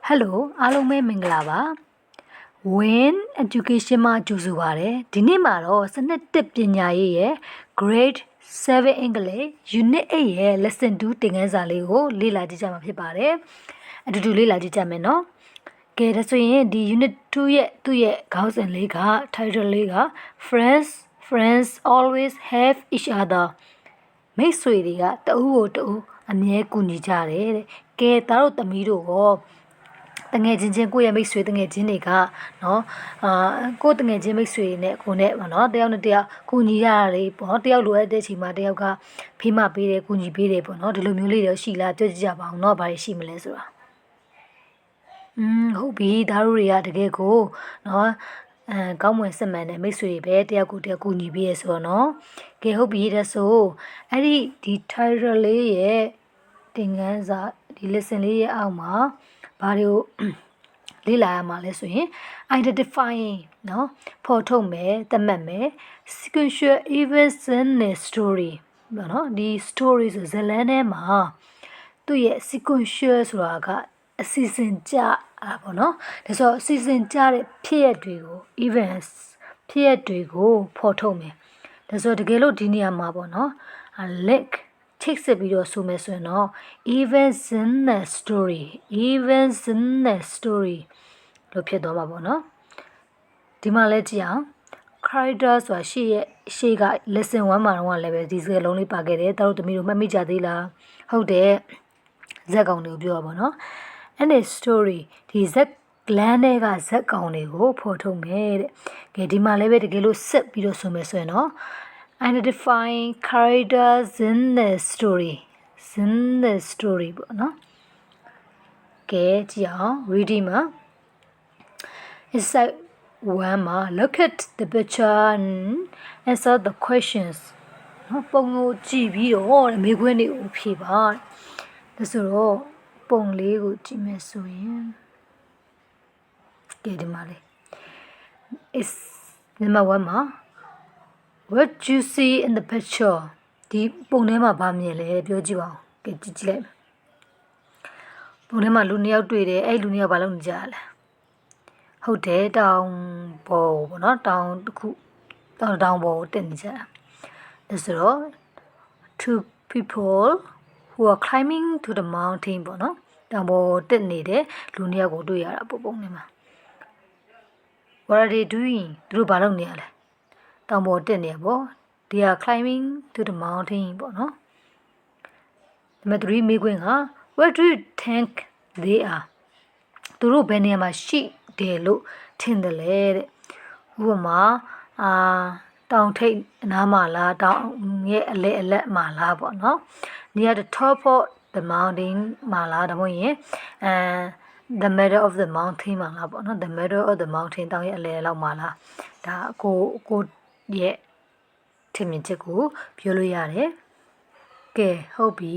Hello အားလုံးပဲမင်္ဂလာပါ Win Education မှာကြိုဆိုပါရစေဒီနေ့မှာတော့စနစ်တစ်ပညာရေးရဲ့ Grade 7 English Unit 8ရဲ့ Lesson 2သင်ခန်းစာလေးကိုလေ့လာကြည့်ကြမှာဖြစ်ပါတယ်အတူတူလေ့လာကြည့်ကြမယ်နော်ကဲဒါဆိုရင်ဒီ Unit 2ရဲ့သူ့ရဲ့ခေါင်းစဉ်လေးက title လေးက Friends always have each other မိတ်ဆွေတွေကတဦးကိုတဦးအမြဲကူညီကြတယ်တဲ့ကဲသားတို့သမီးတို့ရောတငယ်ချင်းကိုယ့်ရဲ့မိတ်ဆွေတငယ်ချင်းတွေကနော်ကိုယ့်တငယ်ချင်းမိတ်ဆွေနဲ့ကိုနဲ့ပေါ့နော်တယောက်နဲ့တယောက်ကူညီရတာတွေပေါ့တယောက်လိုအပ်တဲ့အချိန်မှာတယောက်ကဖေးမပေးတယ်ကူညီပေးတယ်ပေါ့နော်ဒီလိုမျိုးလေးတွေရှိလားကြွကြည့်ကြပါအောင်နော်ဘာတွေရှိမလဲဆိုတာဟုတ်ပြီသားတို့တွေကတကယ်ကိုနော်ကောင်းမွန်စစ်မှန်တဲ့မိတ်ဆွေတွေပဲတယောက်ကိုတယောက်ကူညီပေးရဆိုတော့နော်ကဲဟုတ်ပြီဒါဆိုအဲ့ဒီဒီ title လေးရဲ့သင်ခန်းစာဒီ lesson လေးရဲ့အောက်မှာဘာတွေကိုလေ့လာရမှာလဲဆိုရင် identifying เนาะဖော်ထုတ်မယ်သတ်မှတ်မယ် sequential events in the story เนาะဒီ story ဆိုဇာတ်လမ်းထဲမှာသူ့ရဲ့ sequential ဆိုတာကအစီအစဉ်ကြပေါ့เนาะဒါဆိုအစီအစဉ်ကြတဲ့ဖြစ်ရပ်တွေကို events ဖြစ်ရပ်တွေကိုဖော်ထုတ်မယ်ဒါဆိုတကယ်လို့ဒီနေရာမှာပေါ့เนาะ linkချိတ်ဆက်ပြီးတော့ဆိုမယ်ဆိုရင်တော့ events in the story လို့ဖြစ်သွားမှာပေါ့နော်ဒီမှာလဲကြည့်အောင် character ဆိုတာရှေ့က lesson 1မှာတော့လည်းပဲဒီစကားလုံးလေးပါခဲ့တယ်တို့သမီးတို့မှတ်မိကြသေးလားဟုတ်တယ်ဇက်ကောင်တွေကိုပြောပါနော် and the story ဒီဇက်လမ်းတွေကဇက်ကောင်တွေကိုဖော်ထုတ်မယ်တဲ့ကဲဒီမှာလည်းပဲတကယ်လို့ဆက်ပြီးတော့ဆိုမယ်ဆိုရင်တော့identifying characters in the story ပေါ့နော်ကဲကြည့်အောင် reading မှာ Exercise 1မှာ look at the picture and answer the questions နော်ပုံကိုကြည့်ပြီးတော့မေးခွန်းတွေကိုဖြေပါဒါဆိုတော့ပုံလေးကိုကြည့်မယ်ဆိုရင်ကဲဒီမှာလေ is number 1မှာWhat do you see in the picture ဒီပုံထဲမှာဗာမြင်လဲပြောကြည့်ပါဦးကဲကြည့်လိုက်ပုံထဲမှာလူနှစ်ယောက်တွေ့တယ်အဲ့လူနှစ်ယောက်ဘာလုပ်နေကြလဲဟုတ်တယ်တောင်ပေါ်ပေါ့နော်တောင်တစ်ခုတောင်ပေါ်တက်နေကြတာဒါဆိုတော့ two people who are climbing to the mountain ပေါ့နော်တောင်ပေါ်တက်နေတဲ့လူနှစ်ယောက်ကိုတွေ့ရတာပုံထဲမှာ What are they doing သူတို့ဘာလုပ်နေရလဲတောင်ပေါ်တက်နေပေါ့ they are climbing to the mountain ပေါ့နော်ဒီမှာ3မေးခွန်းက where do you think they are သူတို့ဘယ်နေရာမှာရှိတယ်လို့ထင်တယ်လဲတဲ့ဥပမာတောင်ထိပ်အနားမှာလားတောင်ရဲ့အလက်မှာလားပေါ့နော် near the top of the mountain မှာလားဒါမှမဟုတ်ရင် the middle of the mountain မှာလားပေါ့နော် the middle of the mountain တောင်ရဲ့အလယ်လောက်မှာလားဒါကိုရဲ့ထင်မြင်ချက်ကိုပြောလို့ရတယ်ကဲဟုတ်ပြီ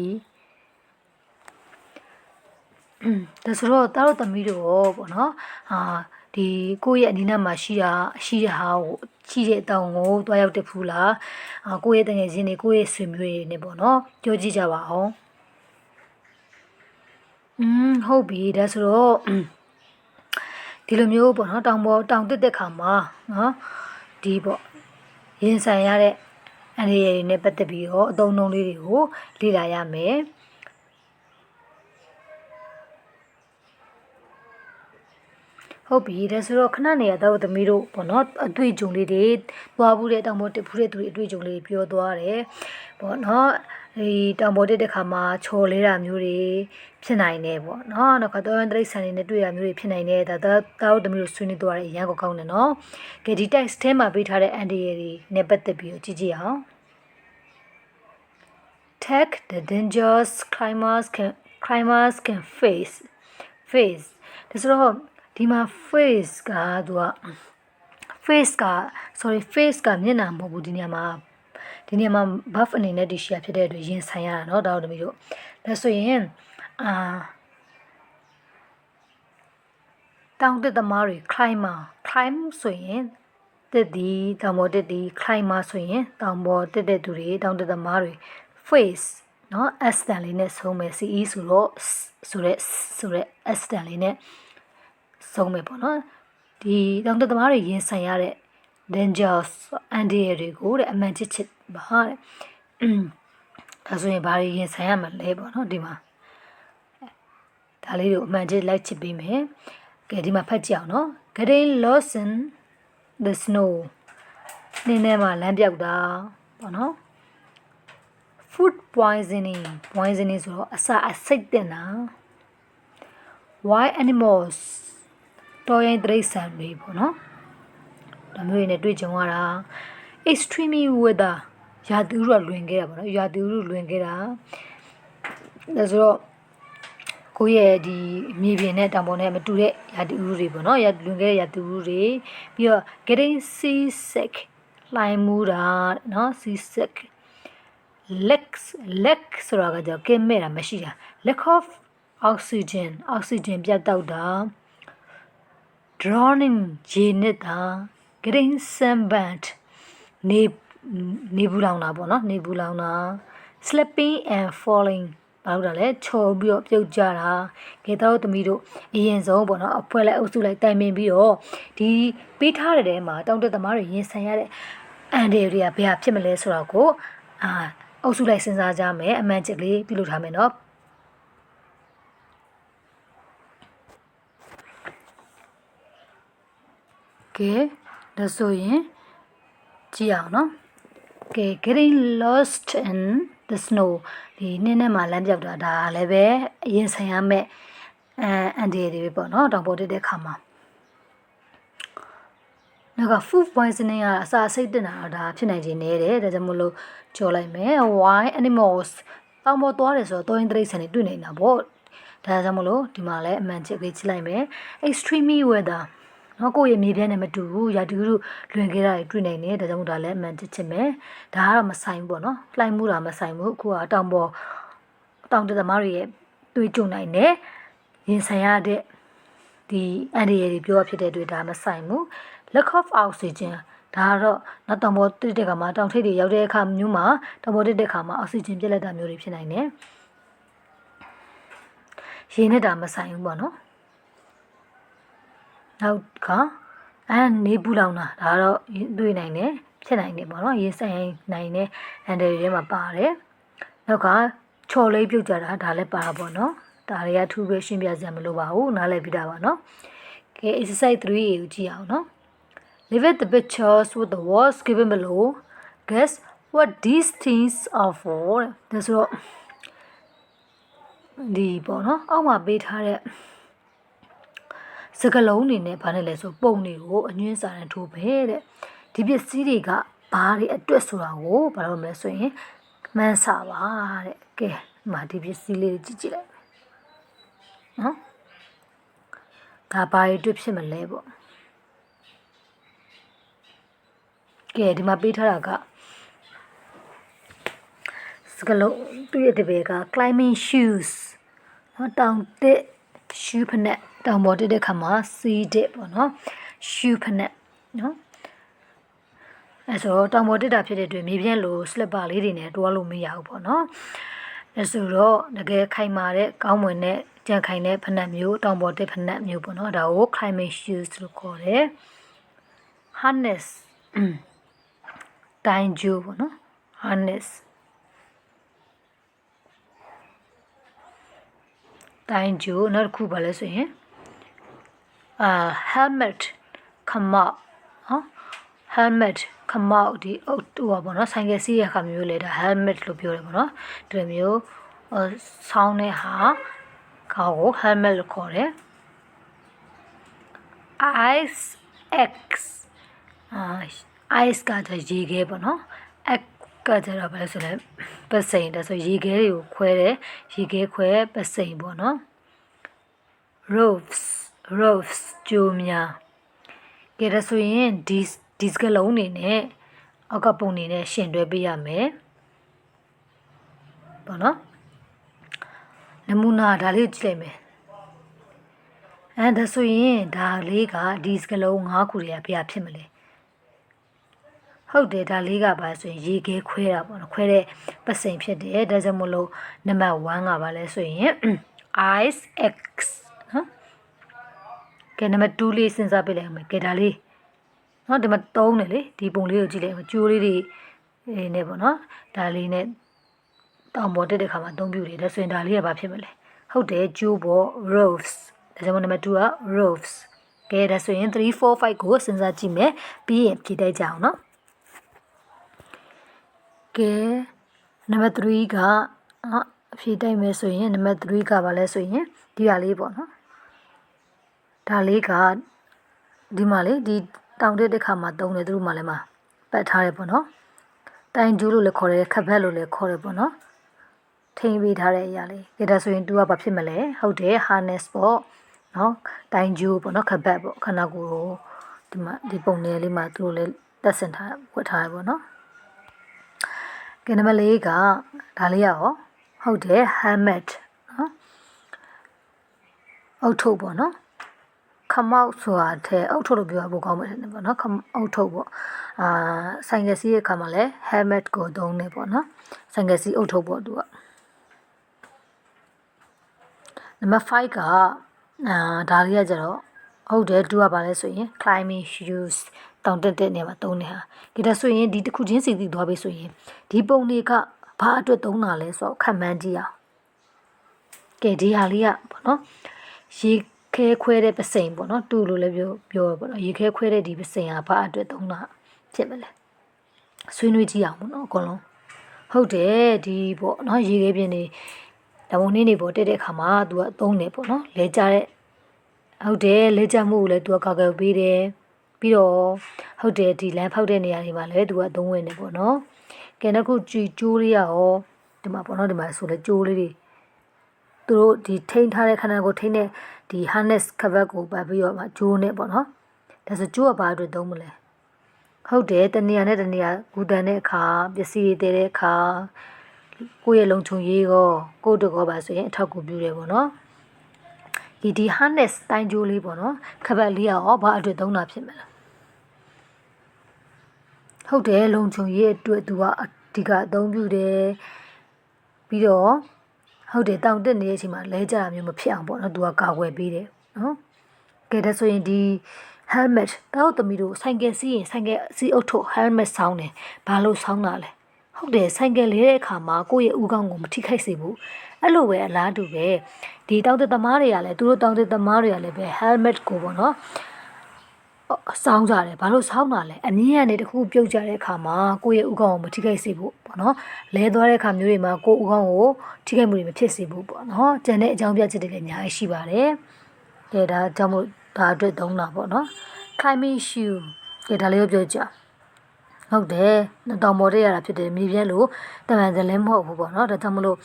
ဒါဆိုတော့တားတို့သမီးတို့ရောပေါ့နော်ဒီကိုယ့်ရဲ့အနီးနားမှာရှိတဲ့ဟာကိုရှိတဲ့အတောင်ကိုတွားရောက်တက်ဖူးလားကိုယ့်ရဲ့တငယ်ချင်းတွေကိုယ့်ရဲ့ဆွေမျိုးတွေနဲ့ပေါ့နော်ပြောကြည့်ကြပါအောင်ဟုတ်ပြီဒါဆိုတော့ဒီလိုမျိုးပေါ့နော်တောင်တက်ခါမှာနော်ဒီပေါ့ရင်ဆိုင်ရတဲ့အန်ဒီရည်နဲ့ပတ်သက်ပြီးတော့အသုံးအနှုန်းလေးတွေကိုလေ့လာရမယ်ဟုတ်ပြီဒါဆိုတော့ခဏနေရတော့သမီးတို့ပေါ့နော်အတွေ့အကြုံလေးတွေသွားဘူးတဲ့တောင်ပေါ်တက်ဖူးတဲ့သူတွေအတွေ့အကြုံလေးပြောသွားတယ်ပေါ့နော်ဒီတောင်ပေါ်တက်တဲ့ခါမှာချော်လဲတာမျိုးတွေဖြစ်နိုင်တယ်ပေါ့နော်နောက်ကတော့တိရစ္ဆာန်တွေနဲ့တွေ့ရမျိုးတွေဖြစ်နိုင်တယ်ဒါတို့သမီးတို့ဆွေးနွေးသွားတယ်အရန်ကိုကောင်းတယ်နော်ကဲဒီ text ထဲမှာပေးထားတဲ့အန်ဒီရည်တွေနဲ့ပတ်သက်ပြီးတော့ကြည့်ကြည့်အောင် Take the dangers climbers can face ဒါဆိုတော့ဒီမှာ face ကမျက်နှာမဟုတ်ဘူးဒီနေရာမှာ buff အနေနဲ့ဒီရှယ်ဖြစ်တဲ့အတွက်ရင်ဆိုင်ရတာเนาะဒါတို့သမီးတို့ဒါဆိုရင်တောင်တက်သမားတွေ climb ဆိုရင်တက်သည်တောင်ပေါ်တက်သည် climber ဆိုရင်တောင်ပေါ်တက်တဲ့သူတွေတောင်တက်သမားတွေ face နော် S တန်လေးနဲ့ဆုံးမယ် CE ဆိုတော့ဆိုတဲ့ S တန်လေးနဲ့ဆုံးမယ်ပေါ့နော်ဒီတောင်တသမားတွေရင်ဆိုင်ရတဲ့ dangers အန်ဒီရတွေကိုတဲ့အမှန်ချစ်ပါတဲ့ဒါဆိုရင်ဘာတွေရင်ဆိုင်ရမလဲပေါ့နော်ဒီမှာဒါလေးကိုအမှန်ချစ်လိုက်ချစ်ပေးမယ်ကဲဒီမှာဖတ်ကြည့်အောင်နော် getting lost in the snow နင်းထဲမှာလမ်းပြောက်တာပေါ့နော် food poisoning ဆိုတော့အစာအဆိပ်တင်တာ wild animals တော်ရင်တိရစ္ဆာန်တွေပေါ့နော်ဒါမျိုးတွေနဲ့တွေ့ကြုံရတာ extreme weather ရာသီဥတုလွင်ခဲ့တာပေါ့နော်ရာသီဥတုလွင်ခဲ့တာဒါဆိုတော့ကိုယ့်ရဲ့ဒီမြေပြင်နဲ့တောင်ပေါ်နဲ့မတူတဲ့ရာသီဥတုတွေပေါ့နော်လွင်ခဲ့တဲ့ရာသီဥတုတွေပြီးတော့ getting seasick လှိုင်းမူးတာနော် seasick lack ဆိုတာကကြောက်ကင်းမဲ့တာမရှိတာ lack of oxygen ပြတ်တောက်တာ drowning ရေနစ်တာ getting sunburnt နေဘူးလောင်တာပေါ့နော်နေဘူးလောင်တာ slipping and falling ဘာလို့လဲလဲချော်ပြီးတော့ပြုတ်ကြတာကဲတော့သမီးတို့အရင်ဆုံးပေါ့နော်အဖွဲ့လိုက်အုပ်စုလိုက်တိုင်ပင်ပြီးတော့ဒီပေးထားတဲ့ထဲမှာတောင်တက်သမားတွေရင်ဆိုင်ရတဲ့အန်ဒီတွေကဘယ်ဟာဖြစ်မလဲဆိုတာကိုအုပ်စုလိုက်စဉ်းစားကြမယ်အမှန်ချစ်လေးပြုလုပ်ထားမယ်နော်ကဲဒါဆိုရင်ကြည့်အောင်နော်ကဲ getting lost in the snow ဒီနင်းနဲ့မှာလမ်းပြောက်တာဒါလည်းပဲအရင်ဆိုင်ရမယ့်အန်ဒီတွေပဲပေါ့နော်တောင်ပေါ်တက်တဲ့ခါမှာနောက်က food poisoning ကအစာစိတ်တင်တာဒါဖြစ်နိုင်ခြင်းနေတယ်ဒါကြောင့်မလို့ကြော်လိုက်မယ် wild animals တောင်ပေါ်သွားတယ်ဆိုတော့တောရင်းတိရစ္ဆာန်တွေတွေ့နေတာပေါ့ဒါကြောင့်မလို့ဒီမှာလည်းအမှန်ချစ်လေးချလိုက်မယ် extreme weather နော်ကိုယ့်ရဲ့မြေပြန့်နဲ့မတူဘူးရာသီဥတုလွင်ခဲ့တာတွေတွေ့နိုင်တယ်ဒါကြောင့်မို့ဒါလည်းအမှန်ချစ်မယ်ဒါကတော့မဆိုင်ဘူးပေါ့နော်လှိုင်းမှုတာမဆိုင်ဘူးအခုကတောင်တက်သမားတွေရဲ့တွေ့ကြုံနိုင်တယ်ရင်ဆိုင်ရတဲ့ဒီအန်ဒီရတွေပြောဖြစ်တဲ့တွေ့ဒါမဆိုင်ဘူး lack of oxygen ဒါကတော့နောက်တောင်ပေါ်တက်တဲ့ခါမှာတောင်ထိပ်တွေရောက်တဲ့အခါမျိုးမှာတောင်ပေါ်တက်တဲ့ခါမှာအောက်ဆီဂျင်ပြတ်လက်တာမျိုးတွေဖြစ်နိုင်တယ်ရေနဲ့ဒါမဆိုင်ဘူးပေါ့နော်နောက်ကနေဘူးလောင်တာဒါတော့တွေ့နိုင်တယ်ဖြစ်နိုင်တယ်ပေါ့နော်ရေဆိုင်နိုင်တဲ့အန်ဒီတွေမှာပါတယ်နောက်ကချော်လေးပြုတ်ကြတာဒါလည်းပါတာပေါ့နော်ဒါတွေကထူးပဲရှင်းပြစရာမလိုပါဘူးနားလည်ပြီးတာပါနော်ကဲ exercise 3ကိုကြည့်အောင်နော် Leave the pictures with the words given below guess what these things are for ဒါဆိုတော့ဒီပေါ့နော်အောက်မှာပေးထားတဲ့စကလုံးတွေနဲ့ဗာနဲ့လဲဆိုပုံတွေကိုအငွင်းစာတန်းထိုးပဲတဲ့ဒီပစ္စည်းတွေကဘာတွေအတွက်ဆိုတာကိုဘာလို့မလဲဆိုရင်မှန်းစာပါတဲ့ကဲဒီမှာဒီပစ္စည်းလေးကြည့်လိုက်နော်ဒါဘာတွေအတွက်ဖြစ်မလဲပေါ့ကဲဒီမှာပေးထားတာကစကလုံးသူ့ရဲ့တပည့်က climbing shoes နော်တောင်တက် shoe ဖက်နဲ့တောင်ပေါ်တက်တဲ့ခါမှာ seated ပေါ့နော် shoe ဖက်နဲ့နော်အဲဆိုတော့တောင်ပေါ်တက်တာဖြစ်တဲ့အတွက်မြေပြန့်လို slipper လေးတွေနဲ့တွားလို့မရဘူးပေါ့နော်အဲဆိုတော့တကယ်ခိုင်မာတဲ့ကောင်းမွန်တဲ့ကြံခိုင်တဲ့ဖက်နှက်မျိုးတောင်ပေါ်တက်ဖက်နှက်မျိုးပေါ့နော်ဒါကို climbing shoes လို့ခေါ်တယ် harness တိုင်ဂျိုးပေါ့နော် harness တိုင်ဂျိုးနောက်တစ်ခုပါလဲဆိုရင်helmet ခမောက်နော် helmet ခမောက်ဒီဟိုပါပေါ့နော်ဆိုင်ကယ်စီးရခါမျိုးလေဒါ helmet လို့ပြောတယ်ပေါ့နော်ဒီလိုမျိုးဆောင်းတဲ့ဟာခေါင်းကို helmet လို့ခေါ်တယ် ice x ice ကကြရေခဲပေါ့နော် x ကကြတော့ဘာလဲဆိုလဲပစိန်ဒါဆိုရေခဲတွေကိုခွဲတယ်ရေခဲခွဲပစိန်ပေါ့နော် roofs ကျိုးများကဲဒါဆိုရင်ဒီစကလုံးနေနဲ့အောက်ကပုံနေနဲ့ရှင်တွဲပေးရမယ်ပေါ့နော်နမူနာဒါလေးကြည့်လိုက်မယ်ဒါဆိုရင်ဒါလေးကဒီစကလုံး၅ခုတွေကဘယ်ဖြစ်မလဲ ဟုတ်တယ်ဒါလေးကပါဆိုရင်ရေခဲခွဲတာပေါ့နော်ခွဲတဲ့ပတ်စိန်ဖြစ်တယ်ဒါကြောင့်မလို့နံပါတ်1ကပါလဲဆိုရင် ice x နော်ကဲနံပါတ်2လေးစဉ်းစားပြလိုက်အောင်မယ်ကဲဒါလေးနော်ဒီမှာ3တယ်လေဒီပုံလေးကိုကြည့်လိုက်အောင်ကျိုးလေးတွေနေပေါ့နော်ဒါလေးနဲ့တောင်ပေါ်တက်တဲ့ခါမှာအသုံးပြုတယ်ဒါဆိုရင်ဒါလေးကဘာဖြစ်မလဲဟုတ်တယ်ကျိုးပေါ် rose ဒါကြောင့်နံပါတ်2က rose ကဲဒါဆိုရင်3 4 5ကိုစဉ်းစားကြည့်မယ်ပြီးရင်ဖြည့်တိုက်ကြအောင်နော်ကဲနံပါတ်3ကအဖြည့်တိုက်မယ်ဆိုရင်နံပါတ်3ကဘာလဲဆိုရင်ဒီဟာလေးပေါ့နော်ဒါလေးကဒီမှာလေဒီတောင်တက်တဲ့ခါမှာတုံးတယ်သူတို့မှလည်းမှာပတ်ထားတယ်ပေါ့နော်တိုင်ကျူးလို့လည်းခေါ်တယ်ခက်ဘက်လို့လည်းခေါ်တယ်ပေါ့နော်ထိန်းပေးထားတဲ့အရာလေးကဲဒါဆိုရင် तू ကဘာဖြစ်မလဲဟုတ်တယ် harness ပေါ့နော်တိုင်ကျူးပေါ့နော်ခက်ဘက်ပေါ့ခနာကိုဒီမှာဒီပုံလေးမှာသူတို့လည်းတက်ဆင်ထားဝတ်ထားရပေါ့နော်ကဲနံပါတ်4ကဒါလေးရောဟုတ်တယ် helmet နော်အုတ်ထုပ်ပေါ့နော်ခမောက်ဆိုတာထဲအုတ်ထုပ်လို့ပြောရဖို့ကောင်းမယ်တဲ့ပေါ့နော်အုတ်ထုပ်ပေါ့ဆိုင်ကစီးရဲ့ခါမှာလဲ helmet ကိုသုံးနေပေါ့နော်ဆိုင်ကစီးအုတ်ထုပ်ပေါ့သူကနံပါတ်5ကဒါလေးကကြတော့ဟုတ်တယ်သူကဘာလဲဆိုရင် climbing shoes တောင်တက်တဲ့နေရာမှာသုံးနေဟာဒီဒါဆိုရင်ဒီတစ်ခုချင်းစီသိသွားပြီဆိုရင်ဒီပုံတွေကဘာအတွက်သုံးတာလဲဆိုတော့ခံမှန်းကြည့်အောင်ကဲဒီဟာလေးကပေါ့နော်ရေခဲခွဲတဲ့ပစိန်ပေါ့နော်တူလို့လည်းပြောပေါ့နော်ရေခဲခွဲတဲ့ဒီပစိန်ကဘာအတွက်သုံးတာဖြစ်မလဲဆွေးနွေးကြည့်အောင်ပေါ့နော်အကုန်လုံးဟုတ်တယ်ဒီပေါ့နော်ရေခဲပြင်းနေဓာတ်ပုံနေပေါ်တက်တဲ့အခါမှာ तू ကသုံးတယ်ပေါ့နော်လဲကြတဲ့ဟုတ်တယ်လဲကြမှုကိုလည်း तू ကကာကွယ်ပေးတယ်ပြီးတော့ဟုတ်တယ်ဒီလမ်းဖောက်တဲ့နေရာတွေမှာလည်း तू ကအသုံးဝင်တယ်ပေါ့နော်ကဲနောက်ခုကြည်ကျိုးလေးရောဒီမှာပေါ့နော်ဒီမှာဆိုလဲကျိုးလေးတွေသူတို့ဒီထိန်းထားတဲ့ခန္ဓာကိုယ်ထိန်းတဲ့ဒီ harness cover ကိုပတ်ပြီးတော့မှကျိုးနဲ့ပေါ့နော်ဒါဆိုကျိုးကဘာအတွက်သုံးမလဲဟုတ်တယ်တနေရာနဲ့တနေရာဂူတန်တဲ့အခါပစ္စည်းတွေတည်တဲ့အခါကိုယ့်ရဲ့လုံခြုံရေးကိုတကောပါဆိုရင်အထောက်အကူပြုတယ်ပေါ့နော်ဒီ harness တိုင်းကျိုးလေးပေါ့နော်ခပတ်လေးရောဘာအတွက်သုံးတာဖြစ်မလဲဟုတ်တယ်လုံခြုံရေးအတွက်သူကအဓိကအသုံးပြုတယ်ပြီးတော့ဟုတ်တယ်တောင်တက်နေတဲ့အချိန်မှာလဲကြတာမျိုးမဖြစ်အောင်ပေါ့နော်သူကကာကွယ်ပေးတယ်နော်ကဲဒါဆိုရင်ဒီ helmet တောက်သမီးတို့ဆိုင်ကယ်စီးရင်ဆိုင်ကယ်စီးအုပ်ထုတ် helmet ဆောင်းတယ်ဘာလို့ဆောင်းတာလဲဟုတ်တယ်ဆိုင်ကယ်လဲတဲ့အခါမှာကိုယ့်ရဲ့ဦးခေါင်းကိုမထိခိုက်စေဘူးအဲ့လိုပဲအလားတူပဲဒီတောင်တက်သမားတွေကလည်းသူတို့တောင်တက်သမားတွေကလည်းပဲ helmet ကိုပေါ့နော်ဆောင်းကြတယ်ဘာလို့ဆောင်းတာလဲအမြင့်ကနေတခုပြုတ်ကြတဲ့အခါမှာကိုယ့်ရဲ့ဦးခေါင်းကိုမထိခိုက်စေဘူးပေါ့နော်လဲသွားတဲ့အခါမျိုးတွေမှာကိုယ့်ဦးခေါင်းကိုထိခိုက်မှုတွေမဖြစ်စေဘူးပေါ့နော်ကျန်တဲ့အကြောင်းပြချက်တွေလည်းအများကြီးရှိပါတယ်ကဲဒါကြောင့်မို့ဒါအတွက်သုံးတာပေါ့နော် climbing shoe ကဲဒါလေးကိုပြောကြဟုတ်တယ်တောင်ပေါ်တက်ရတာဖြစ်တယ်မြေပြဲလို့တမန်စလဲမဟုတ်ဘူးပေါ့နော်ဒါကြောင့်မလို့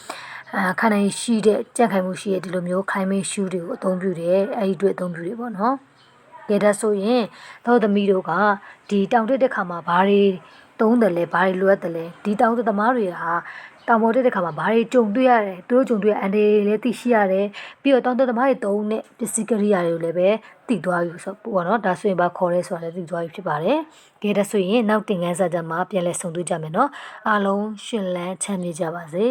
ခန္ဓာရှိတဲ့ကြက်ခိုင်မှုရှိတဲ့ဒီလိုမျိုး climbing shoe တွေကိုအသုံးပြုတယ်အဲ့ဒီအတွက်အသုံးပြုတယ်ပေါ့နော်ကဲဒါဆိုရင်သောသမီးတို့ကဒီတောင်တက်တဲ့ခါမှာဘာတွေသုံးတယ်လဲဘာတွေလိုအပ်တယ်လဲဒီတောင်တက်သမားတွေဟာတောင်ပေါ်တက်တဲ့ခါမှာဘာတွေကြုံတွေ့ရတယ်သူတို့ကြုံတွေ့အန်ဒီလည်းသိရှိရတယ်ပြီးတော့တောင်တက်သမားတွေသုံးတဲ့ပစ္စည်းကရိယာတွေကိုလည်းပဲသိသွားပြီဆိုပေါ့နော်ဒါဆိုရင်ဘာခေါ်လဲဆိုတာလည်းသိသွားပြီဖြစ်ပါတယ်ကဲဒါဆိုရင်နောက်တင်ခန်းစာကြမှာပြန်လည်ဆုံတွေ့ကြမယ်နော်အားလုံးရှင်လန်းချမ်းမြေ့ကြပါစေ